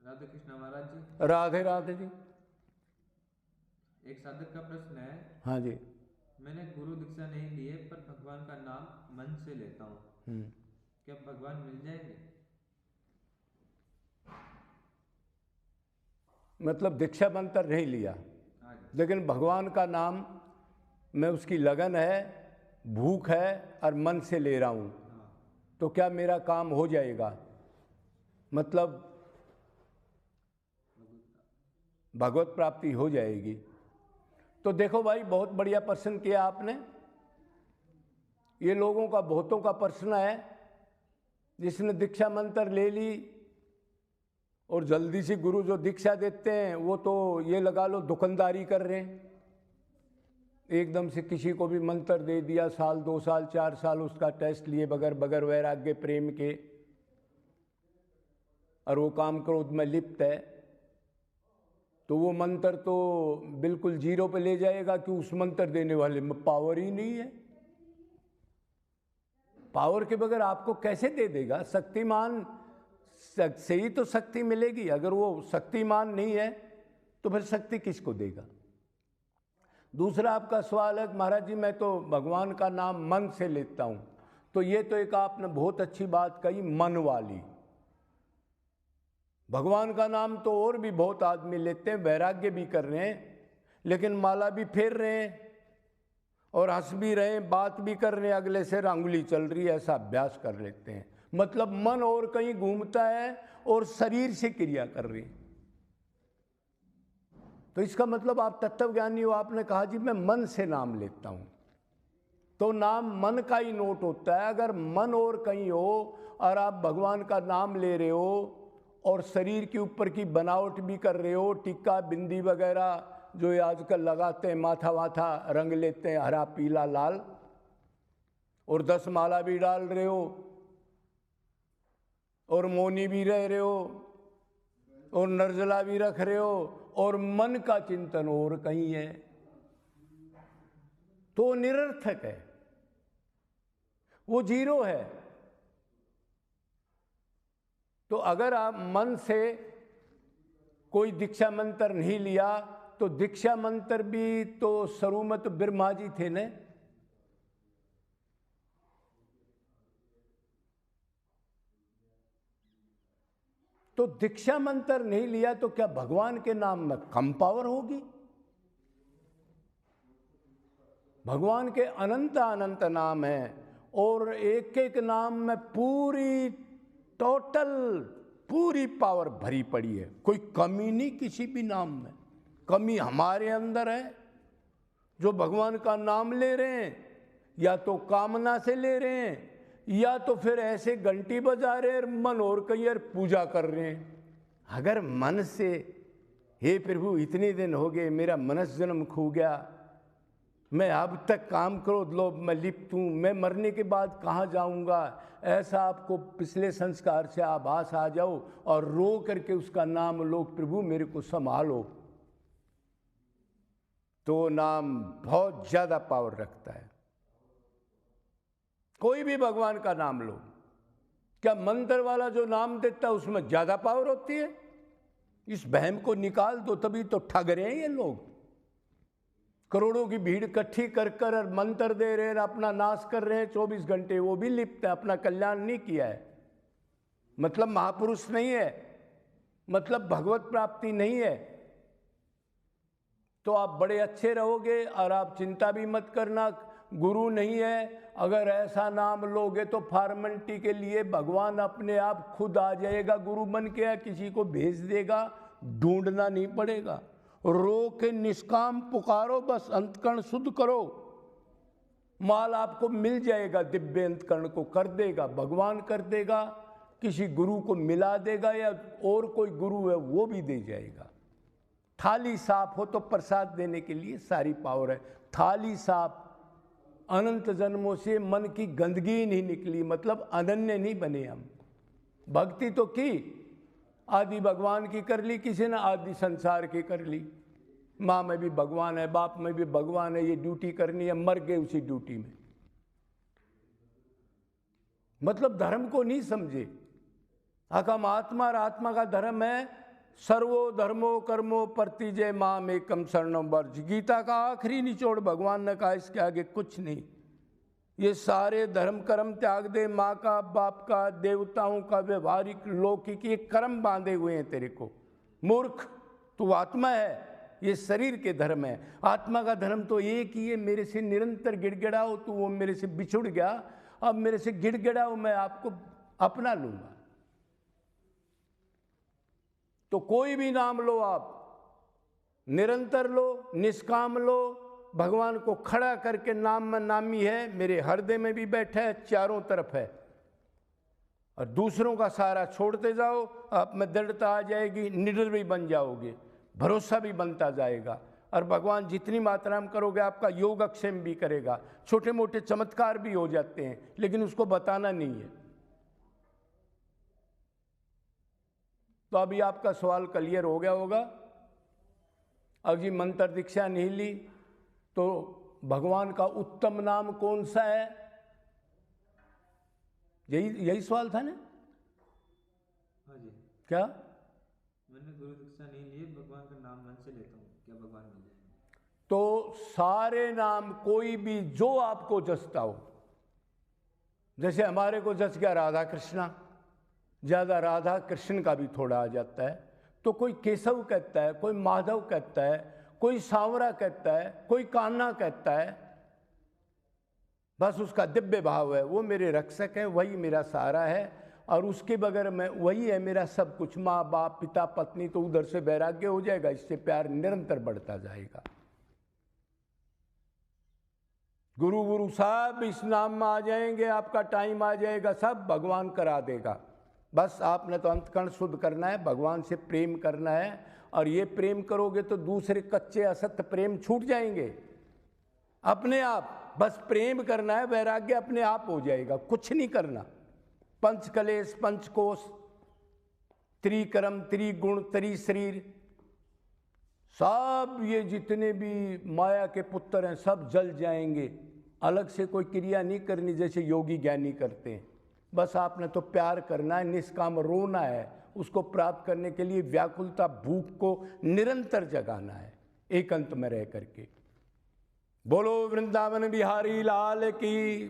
राधे कृष्ण महाराज जी। राधे राधे जी। एक साधक का प्रश्न है। हाँ जी। मैंने गुरु दीक्षा नहीं ली है पर भगवान का नाम मन से लेता हूँ, क्या भगवान मिल जाएंगे? मतलब दीक्षा मंत्र नहीं लिया, हाँ जी। लेकिन भगवान का नाम में उसकी लगन है, भूख है और मन से ले रहा हूँ, तो क्या मेरा काम हो जाएगा? मतलब भगवत प्राप्ति हो जाएगी। तो देखो भाई, बहुत बढ़िया प्रश्न किया आपने। ये लोगों का, बहुतों का प्रश्न है। जिसने दीक्षा मंत्र ले ली और जल्दी से गुरु जो दीक्षा देते हैं वो तो ये लगा लो दुकानदारी कर रहे हैं। एकदम से किसी को भी मंत्र दे दिया, साल 2 साल 4 साल उसका टेस्ट लिए बगैर बगैर वैराग्य प्रेम के, और वो काम क्रोध में लिप्त है, तो वो मंत्र तो बिल्कुल जीरो पे ले जाएगा कि उस मंत्र देने वाले में पावर ही नहीं है। पावर के बगैर आपको कैसे दे देगा? शक्तिमान से ही तो शक्ति मिलेगी। अगर वो शक्तिमान नहीं है तो फिर शक्ति किसको देगा? दूसरा आपका सवाल है महाराज जी मैं तो भगवान का नाम मन से लेता हूं, तो ये तो एक आपने बहुत अच्छी बात कही, मन वाली। भगवान का नाम तो और भी बहुत आदमी लेते हैं, वैराग्य भी कर रहे हैं, लेकिन माला भी फेर रहे हैं और हंस भी रहे हैं, बात भी कर रहे हैं, अगले से अंगुली चल रही है, ऐसा अभ्यास कर लेते हैं। मतलब मन और कहीं घूमता है और शरीर से क्रिया कर रही है। तो इसका मतलब आप तत्वज्ञानी हो। आपने कहा जी मैं मन से नाम लेता हूं, तो नाम मन का ही नोट होता है। अगर मन और कहीं हो और आप भगवान का नाम ले रहे हो और शरीर के ऊपर की बनावट भी कर रहे हो, टिक्का बिंदी वगैरह जो ये आजकल लगाते हैं, माथा वाथा रंग लेते हैं हरा पीला लाल, और 10 माला भी डाल रहे हो और मौनी भी रह रहे हो और निर्जला भी रख रहे हो और मन का चिंतन और कहीं है, तो निरर्थक है, वो जीरो है। तो अगर आप मन से कोई दीक्षा मंत्र नहीं लिया तो दीक्षा मंत्र भी तो सरुमत ब्रह्मा जी थे ने। तो दीक्षा मंत्र नहीं लिया तो क्या भगवान के नाम में कम पावर होगी? भगवान के अनंत अनंत नाम हैं और एक एक नाम में पूरी टोटल पूरी पावर भरी पड़ी है, कोई कमी नहीं किसी भी नाम में। कमी हमारे अंदर है जो भगवान का नाम ले रहे हैं, या तो कामना से ले रहे हैं या तो फिर ऐसे घंटी बजा रहे हैं मन और कहीं और पूजा कर रहे हैं। अगर मन से हे प्रभु इतने दिन हो गए मेरा मनस जन्म खो गया, मैं अब तक काम क्रोध लोभ में लिप्त हूँ, मैं मरने के बाद कहाँ जाऊँगा, ऐसा आपको पिछले संस्कार से आभास आ जाओ और रो करके उसका नाम लो, प्रभु मेरे को संभालो, तो नाम बहुत ज़्यादा पावर रखता है। कोई भी भगवान का नाम लो, क्या मंत्र वाला जो नाम देता है उसमें ज़्यादा पावर होती है? इस बहम को निकाल दो, तभी तो ठग रहे हैं ये लोग। करोड़ों की भीड़ इकट्ठी कर कर और मंत्र दे रहे हैं, अपना नाश कर रहे हैं 24 घंटे, वो भी लिप्त है, अपना कल्याण नहीं किया है। मतलब महापुरुष नहीं है, मतलब भगवत प्राप्ति नहीं है। तो आप बड़े अच्छे रहोगे और आप चिंता भी मत करना, गुरु नहीं है। अगर ऐसा नाम लोगे तो फॉर्मेलिटी के लिए भगवान अपने आप खुद आ जाएगा गुरु बन के, या किसी को भेज देगा, ढूंढना नहीं पड़ेगा। रो के निष्काम पुकारो, बस अंतकरण शुद्ध करो, माल आपको मिल जाएगा। दिव्य अंतकरण को कर देगा भगवान, कर देगा, किसी गुरु को मिला देगा या और कोई गुरु है वो भी दे जाएगा। थाली साफ हो तो प्रसाद देने के लिए सारी पावर है। थाली साफ, अनंत जन्मों से मन की गंदगी नहीं निकली, मतलब अनन्य नहीं बने हम। भक्ति तो की, आदि भगवान की कर ली किसी ने, आदि संसार की कर ली। माँ में भी भगवान है, बाप में भी भगवान है, ये ड्यूटी करनी है, मर गए उसी ड्यूटी में। मतलब धर्म को नहीं समझे। हम आत्मा और आत्मा का धर्म है सर्वो धर्मो कर्मो प्रतिजय माम एकम शरणम वर्ज। गीता का आखिरी निचोड़ भगवान ने कहा, इसके आगे कुछ नहीं। ये सारे धर्म कर्म त्याग दे, माँ का, बाप का, देवताओं का, व्यवहारिक लौकिक ये कर्म बांधे हुए हैं तेरे को। मूर्ख, तू आत्मा है, ये शरीर के धर्म है। आत्मा का धर्म तो एक ही है, मेरे से निरंतर गिड़गिड़ाओ। तू वो मेरे से बिछुड़ गया, अब मेरे से गिड़गिड़ाओ, मैं आपको अपना लूंगा। तो कोई भी नाम लो आप, निरंतर लो, निष्काम लो, भगवान को खड़ा करके नाम में नामी है, मेरे हृदय में भी बैठा है, चारों तरफ है। और दूसरों का सहारा छोड़ते जाओ, आप में दृढ़ता आ जाएगी, निडर भी बन जाओगे, भरोसा भी बनता जाएगा। और भगवान जितनी मात्रा में करोगे आपका योगक्षेम भी करेगा। छोटे मोटे चमत्कार भी हो जाते हैं, लेकिन उसको बताना नहीं है। तो अभी आपका सवाल क्लियर हो गया होगा। अब जी मंत्र दीक्षा नहीं ली तो भगवान का उत्तम नाम कौन सा है, यही सवाल था ना? हाँ जी। क्या? मैंने गुरु दीक्षा नहीं ली, भगवान का नाम मन से लेता हूँ, क्या भगवान मिल जाएंगे? तो सारे नाम कोई भी जो आपको जसता हो, जैसे हमारे को जस गया राधा कृष्णा, ज़्यादा राधा कृष्ण का भी थोड़ा आ जाता है, तो कोई केशव कहता है, कोई माधव कहता है, कोई सांवरा कहता है, कोई कान्हा कहता है। बस उसका दिव्य भाव है, वो मेरे रक्षक है, वही मेरा सहारा है, और उसके बगैर मैं, वही है मेरा सब कुछ। माँ बाप पिता पत्नी तो उधर से वैराग्य हो जाएगा, इससे प्यार निरंतर बढ़ता जाएगा। गुरु गुरु साहब इस नाम में आ जाएंगे, आपका टाइम आ जाएगा, सब भगवान करा देगा। बस आपने तो अंतकरण शुद्ध करना है, भगवान से प्रेम करना है, और ये प्रेम करोगे तो दूसरे कच्चे असत्य प्रेम छूट जाएंगे अपने आप। बस प्रेम करना है, वैराग्य अपने आप हो जाएगा, कुछ नहीं करना। पंचकलेश, पंचकोश, त्रिकर्म, त्रिगुण, त्रिशरीर, सब ये जितने भी माया के पुत्र हैं सब जल जाएंगे। अलग से कोई क्रिया नहीं करनी जैसे योगी ज्ञानी करते हैं। बस आपने तो प्यार करना है, निष्काम रोना है, उसको प्राप्त करने के लिए व्याकुलता, भूख को निरंतर जगाना है, एकांत में रह करके। बोलो वृंदावन बिहारी लाल की।